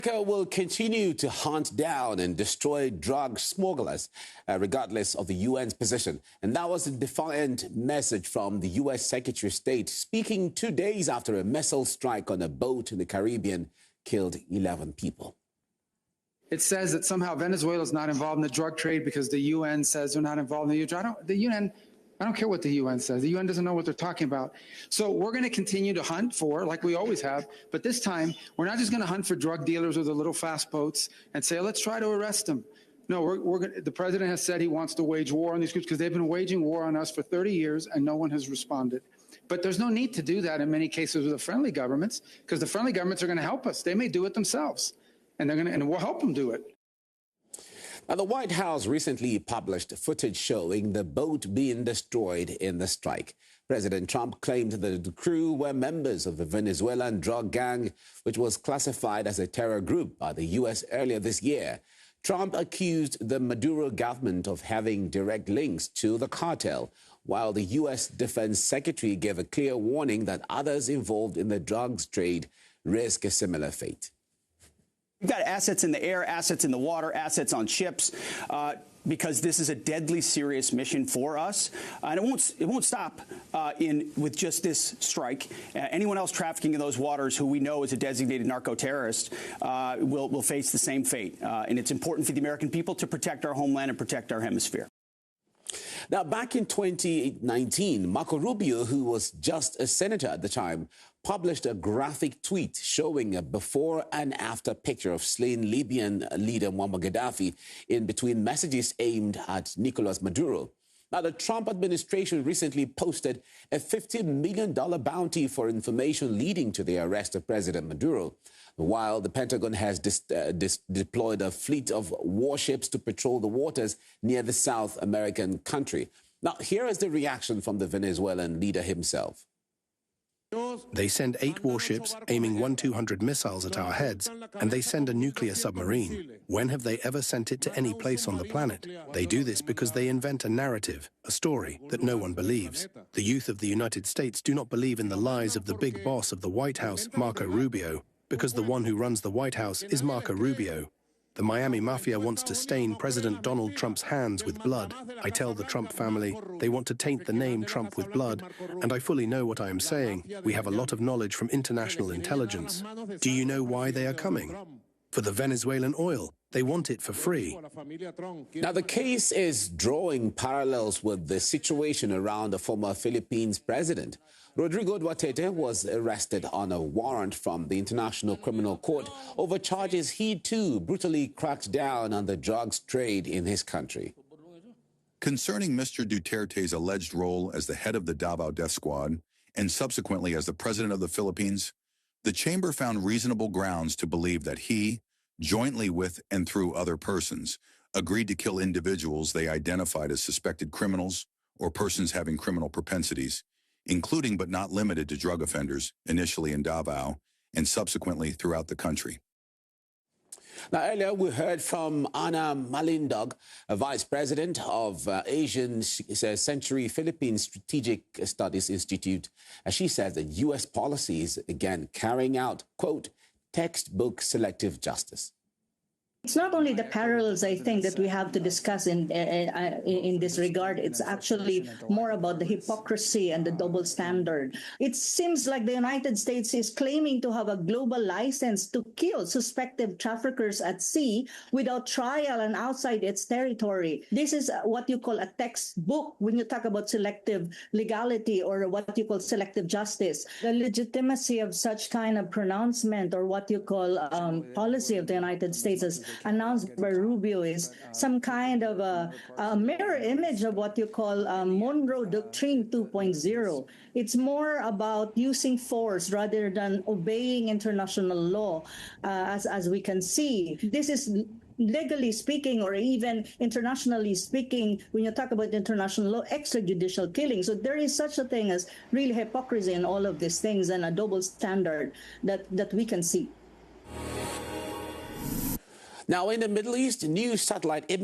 America will continue to hunt down and destroy drug smugglers, regardless of the UN's position. And that was a defiant message from the U.S. Secretary of State, speaking 2 days after a missile strike on a boat in the Caribbean killed 11 people. It says that somehow Venezuela is not involved in the drug trade because the UN says they're not involved in the drug. I don't care what the UN says. The UN doesn't know what they're talking about. So we're going to continue to hunt for, like we always have, but this time we're not just going to hunt for drug dealers with the little fast boats and say, let's try to arrest them. No, the president has said he wants to wage war on these groups because they've been waging war on us for 30 years and no one has responded. But there's no need to do that in many cases with the friendly governments because the friendly governments are going to help us. They may do it themselves and we'll help them do it. Now, the White House recently published footage showing the boat being destroyed in the strike. President Trump claimed that the crew were members of the Venezuelan drug gang, which was classified as a terror group by the U.S. earlier this year. Trump accused the Maduro government of having direct links to the cartel, while the U.S. Defense Secretary gave a clear warning that others involved in the drugs trade risk a similar fate. We've got assets in the air, assets in the water, assets on ships, because this is a deadly serious mission for us. And it won't stop with just this strike. Anyone else trafficking in those waters who we know is a designated narco-terrorist will face the same fate. And it's important for the American people to protect our homeland and protect our hemisphere. Now, back in 2019, Marco Rubio, who was just a senator at the time, published a graphic tweet showing a before and after picture of slain Libyan leader Muammar Gaddafi in between messages aimed at Nicolas Maduro. Now, the Trump administration recently posted a $50 million bounty for information leading to the arrest of President Maduro, while the Pentagon has deployed a fleet of warships to patrol the waters near the South American country. Now, here is the reaction from the Venezuelan leader himself. They send 8 warships aiming 1-200 missiles at our heads, and they send a nuclear submarine. When have they ever sent it to any place on the planet? They do this because they invent a narrative, a story that no one believes. The youth of the United States do not believe in the lies of the big boss of the White House, Marco Rubio, because the one who runs the White House is Marco Rubio. The Miami Mafia wants to stain President Donald Trump's hands with blood. I tell the Trump family they want to taint the name Trump with blood, and I fully know what I am saying. We have a lot of knowledge from international intelligence. Do you know why they are coming? For the Venezuelan oil. They want it for free. Now, the case is drawing parallels with the situation around the former Philippines president. Rodrigo Duterte was arrested on a warrant from the International Criminal Court over charges he, too, brutally cracked down on the drugs trade in his country. Concerning Mr. Duterte's alleged role as the head of the Davao Death Squad and subsequently as the president of the Philippines, the chamber found reasonable grounds to believe that he, jointly with and through other persons, agreed to kill individuals they identified as suspected criminals or persons having criminal propensities, including but not limited to drug offenders, initially in Davao and subsequently throughout the country. Now, earlier we heard from Ana Malindog, a vice president of Asian Century Philippines Strategic Studies Institute. She says that U.S. policy is again carrying out, quote, textbook selective justice. It's not only the parallels, I think, that we have to discuss in this regard. It's actually more about the hypocrisy and the double standard. It seems like the United States is claiming to have a global license to kill suspected traffickers at sea without trial and outside its territory. This is what you call a textbook when you talk about selective legality or what you call selective justice. The legitimacy of such kind of pronouncement or what you call policy of the United States as announced by Rubio is some kind of a mirror image of what you call Monroe Doctrine 2.0. It's more about using force rather than obeying international law, as we can see. This is legally speaking, or even internationally speaking, when you talk about international law, extrajudicial killing. So there is such a thing as really hypocrisy in all of these things and a double standard that we can see. Now, in the Middle East, new satellite images